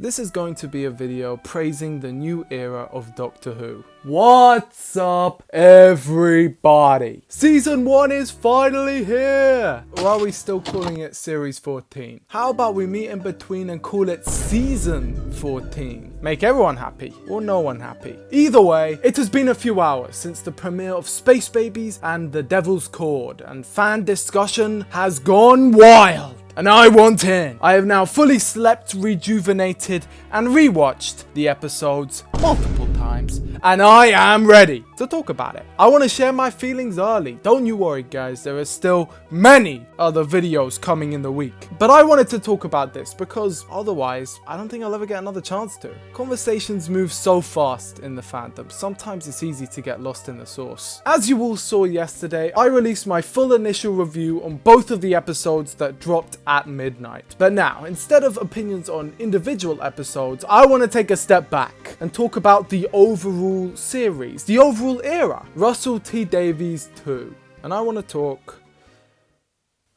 This is going to be a video praising the new era of Doctor Who. What's up, everybody? Season 1 is finally here! Or are we still calling it Series 14? How about we meet in between and call it Season 14? Make everyone happy, or no one happy. Either way, it has been a few hours since the premiere of Space Babies and The Devil's Cord, and fan discussion has gone wild. And I want in. I have now fully slept, rejuvenated, and rewatched the episodes multiple times, and I am ready to talk about it. I want to share my feelings early. Don't you worry, guys, there are still many other videos coming in the week. But I wanted to talk about this because otherwise, I don't think I'll ever get another chance to. Conversations move so fast in the fandom, sometimes it's easy to get lost in the source. As you all saw yesterday, I released my full initial review on both of the episodes that dropped at midnight. But now, instead of opinions on individual episodes, I want to take a step back and talk about the overall series, the overall era, Russell T Davies 2. And I want to talk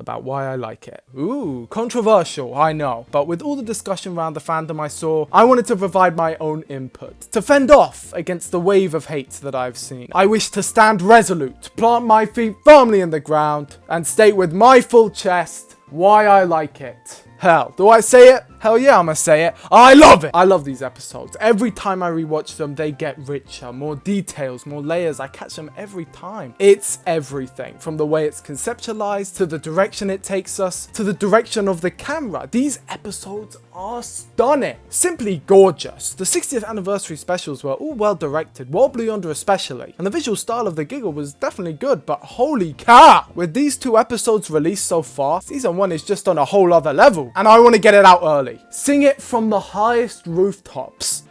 about why I like it. Ooh, controversial, I know. But with all the discussion around the fandom I saw, I wanted to provide my own input, to fend off against the wave of hate that I've seen. I wish to stand resolute, plant my feet firmly in the ground, and state with my full chest why I like it. Hell, do I say it? Hell yeah, I'ma say it. I love it! I love these episodes. Every time I rewatch them, they get richer, more details, more layers. I catch them every time. It's everything, from the way it's conceptualized, to the direction it takes us, to the direction of the camera. These episodes are stunning. Simply gorgeous. The 60th anniversary specials were all well directed, well Blue Yonder especially, and the visual style of the giggle was definitely good, but holy cow! With these 2 episodes released so far, season 1 is just on a whole other level, and I want to get it out early. Sing it from the highest rooftops.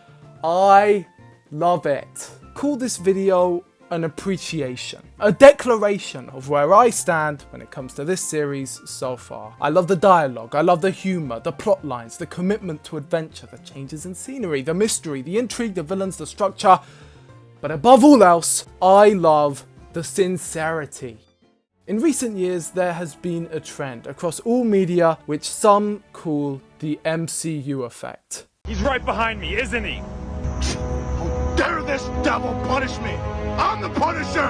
I love it. Call this video an appreciation, a declaration of where I stand when it comes to this series so far. I love the dialogue, I love the humour, the plot lines, the commitment to adventure, the changes in scenery, the mystery, the intrigue, the villains, the structure, but above all else, I love the sincerity. In recent years, there has been a trend across all media which some call the MCU effect. He's right behind me, isn't he? How dare this devil punish me? I'm the Punisher!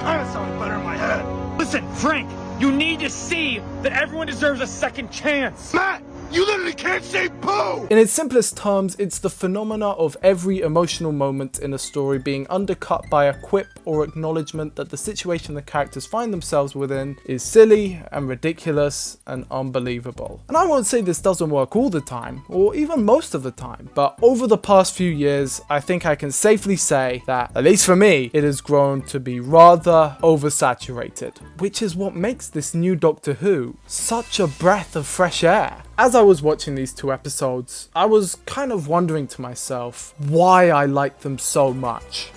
Kinda sounds better in my head. Listen, Frank, you need to see that everyone deserves a second chance. Matt, you literally can't say boo! In its simplest terms, it's the phenomena of every emotional moment in a story being undercut by a quip or acknowledgement that the situation the characters find themselves within is silly and ridiculous and unbelievable. And I won't say this doesn't work all the time, or even most of the time, but over the past few years, I think I can safely say that, at least for me, it has grown to be rather oversaturated, which is what makes this new Doctor Who such a breath of fresh air. As I was watching these 2 episodes, I was kind of wondering to myself why I like them so much.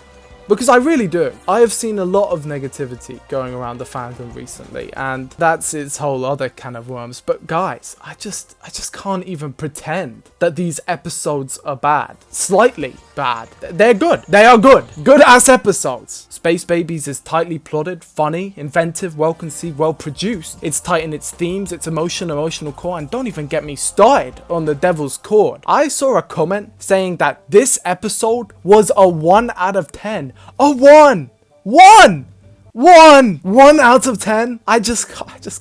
Because I really do. I have seen a lot of negativity going around the fandom recently, and that's its whole other can of worms. But guys, I just can't even pretend that these episodes are bad. Slightly bad. They're good. They are good. Good ass episodes. Space Babies is tightly plotted, funny, inventive, well conceived, well produced. It's tight in its themes, its emotional core, and don't even get me started on The Devil's Cord. I saw a comment saying that this episode was a 1 out of 10. A 1! 1 out of 10. I just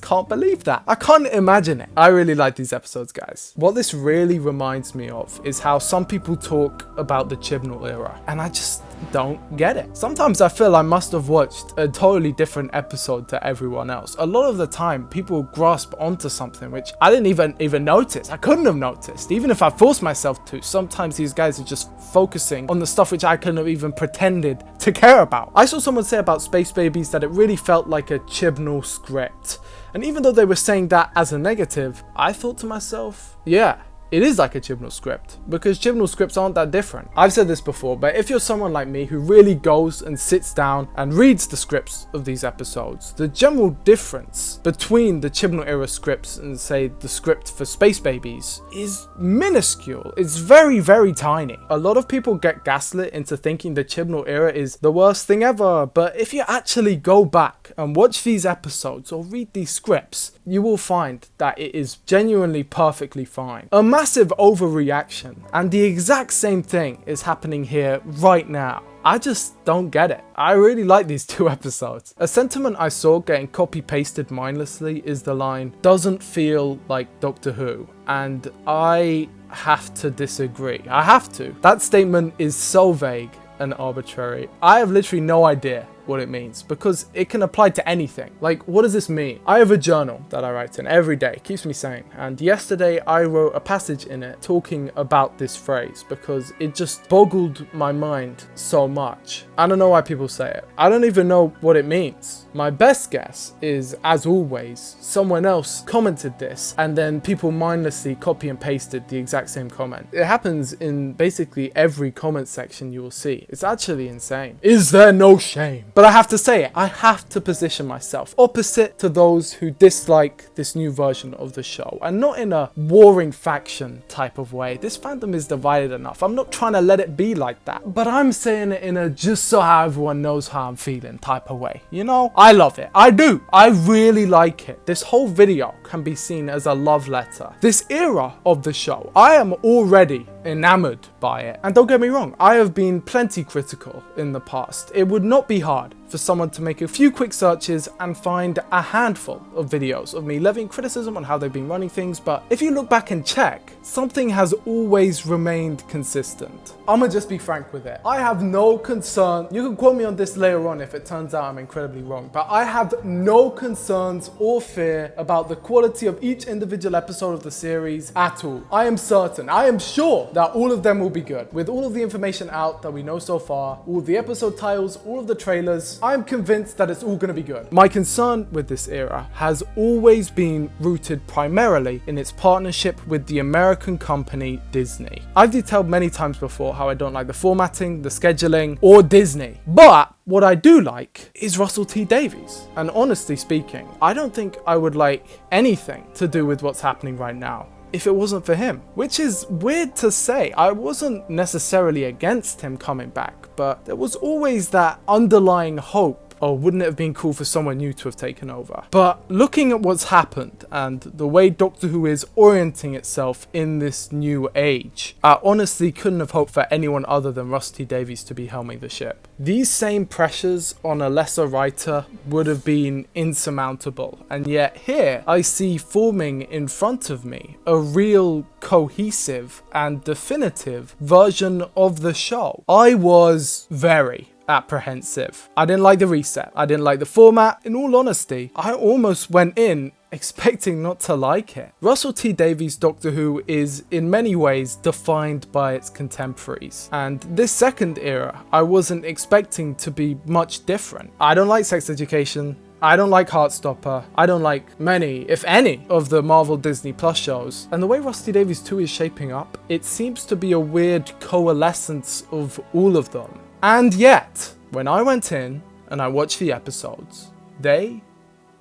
can't believe that. I can't imagine it. I really like these episodes, guys. What this really reminds me of is how some people talk about the Chibnall era, and I just don't get it. Sometimes I feel I must have watched a totally different episode to everyone else. A lot of the time, people grasp onto something which I didn't even notice. I couldn't have noticed, even if I forced myself to. Sometimes these guys are just focusing on the stuff which I couldn't have even pretended to care about. I saw someone say about Space Babies that it really felt like a Chibnall script. And even though they were saying that as a negative, I thought to myself, yeah, it is like a Chibnall script, because Chibnall scripts aren't that different. I've said this before, but if you're someone like me who really goes and sits down and reads the scripts of these episodes, the general difference between the Chibnall era scripts and, say, the script for Space Babies is minuscule. It's very, very tiny. A lot of people get gaslit into thinking the Chibnall era is the worst thing ever, but if you actually go back and watch these episodes or read these scripts, you will find that it is genuinely perfectly fine. massive overreaction, and the exact same thing is happening here right now. I just don't get it. I really like these 2 episodes. A sentiment I saw getting copy-pasted mindlessly is the line, "doesn't feel like Doctor Who," and I have to disagree. I have to. That statement is so vague and arbitrary. I have literally no idea what it means, because it can apply to anything. Like, what does this mean? I have a journal that I write in every day, it keeps me sane, and yesterday I wrote a passage in it talking about this phrase because it just boggled my mind so much. I don't know why people say it. I don't even know what it means. My best guess is, as always, someone else commented this and then people mindlessly copy and pasted the exact same comment. It happens in basically every comment section you will see. It's actually insane. Is there no shame? But I have to say it, I have to position myself opposite to those who dislike this new version of the show, and not in a warring faction type of way. This fandom is divided enough. I'm not trying to let it be like that, but I'm saying it in a just so how everyone knows how I'm feeling type of way. You know, I love it. I do. I really like it. This whole video can be seen as a love letter. This era of the show, I am already enamored by it. And don't get me wrong, I have been plenty critical in the past. It would not be hard for someone to make a few quick searches and find a handful of videos of me levying criticism on how they've been running things, but if you look back and check, something has always remained consistent. I'ma just be frank with it. I have no concern, you can quote me on this later on if it turns out I'm incredibly wrong, but I have no concerns or fear about the quality of each individual episode of the series at all. I am certain, I am sure that all of them will be good. With all of the information out that we know so far, all of the episode titles, all of the trailers, I'm convinced that it's all going to be good. My concern with this era has always been rooted primarily in its partnership with the American company Disney. I've detailed many times before how I don't like the formatting, the scheduling, or Disney. But what I do like is Russell T Davies. And honestly speaking, I don't think I would like anything to do with what's happening right now if it wasn't for him, which is weird to say. I wasn't necessarily against him coming back, but there was always that underlying hope. Oh, wouldn't it have been cool for someone new to have taken over? But looking at what's happened and the way Doctor Who is orienting itself in this new age, I honestly couldn't have hoped for anyone other than Rusty Davies to be helming the ship. These same pressures on a lesser writer would have been insurmountable, and yet here I see forming in front of me a real cohesive and definitive version of the show. I was very apprehensive. I didn't like the reset. I didn't like the format. In all honesty, I almost went in expecting not to like it. Russell T Davies' Doctor Who is in many ways defined by its contemporaries, and this second era I wasn't expecting to be much different. I don't like Sex Education. I don't like Heartstopper. I don't like many, if any, of the Marvel Disney Plus shows. And the way Rusty Davies 2 is shaping up, it seems to be a weird coalescence of all of them. And yet, when I went in and I watched the episodes, they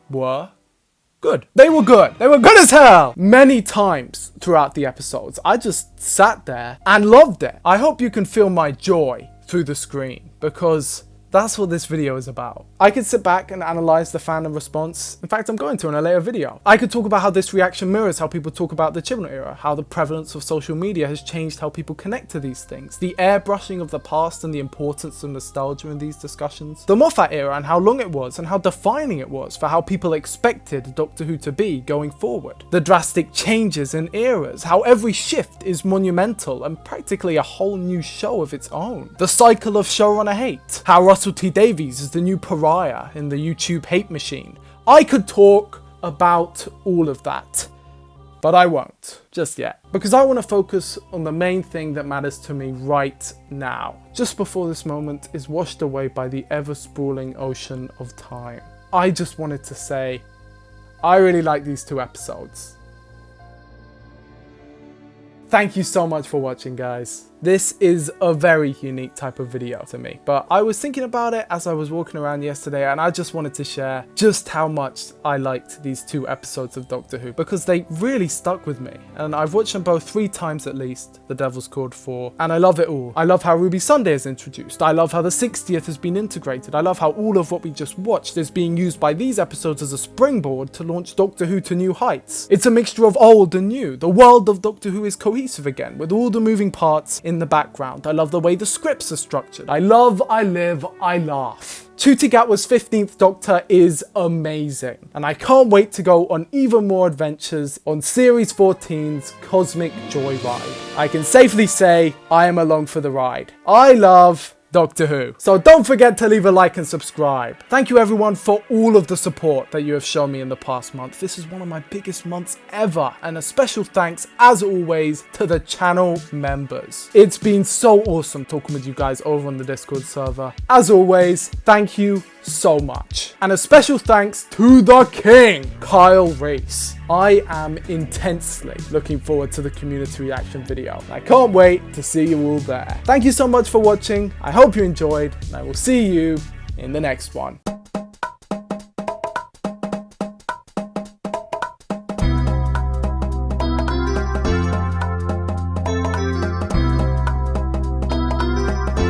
were good. They were good. They were good as hell. Many times throughout the episodes, I just sat there and loved it. I hope you can feel my joy through the screen, because that's what this video is about. I could sit back and analyze the fandom response. In fact, I'm going to in a later video. I could talk about how this reaction mirrors how people talk about the Chibnall era, how the prevalence of social media has changed how people connect to these things, the airbrushing of the past and the importance of nostalgia in these discussions, the Moffat era and how long it was and how defining it was for how people expected Doctor Who to be going forward, the drastic changes in eras, how every shift is monumental and practically a whole new show of its own, the cycle of showrunner hate, how Russell T Davies is the new pariah in the YouTube hate machine. I could talk about all of that, but I won't just yet, because I want to focus on the main thing that matters to me right now, just before this moment is washed away by the ever-sprawling ocean of time. I just wanted to say, I really like these 2 episodes. Thank you so much for watching, guys. This is a very unique type of video to me, but I was thinking about it as I was walking around yesterday, and I just wanted to share just how much I liked these 2 episodes of Doctor Who, because they really stuck with me, and I've watched them both 3 times at least, The Devil's Called 4, and I love it all. I love how Ruby Sunday is introduced, I love how the 60th has been integrated, I love how all of what we just watched is being used by these episodes as a springboard to launch Doctor Who to new heights. It's a mixture of old and new. The world of Doctor Who is cohesive again, with all the moving parts in the background. I love the way the scripts are structured. I love, I live, I laugh. Ncuti Gatwa's 15th Doctor is amazing, and I can't wait to go on even more adventures on Series 14's Cosmic Joyride. I can safely say I am along for the ride. I love Doctor Who. So don't forget to leave a like and subscribe. Thank you everyone for all of the support that you have shown me in the past month. This is one of my biggest months ever, and a special thanks as always to the channel members. It's been so awesome talking with you guys over on the Discord server. As always, thank you so much. And a special thanks to the king, Kyle Reese. I am intensely looking forward to the community reaction video. I can't wait to see you all there. Thank you so much for watching. I hope you enjoyed, and I will see you in the next one.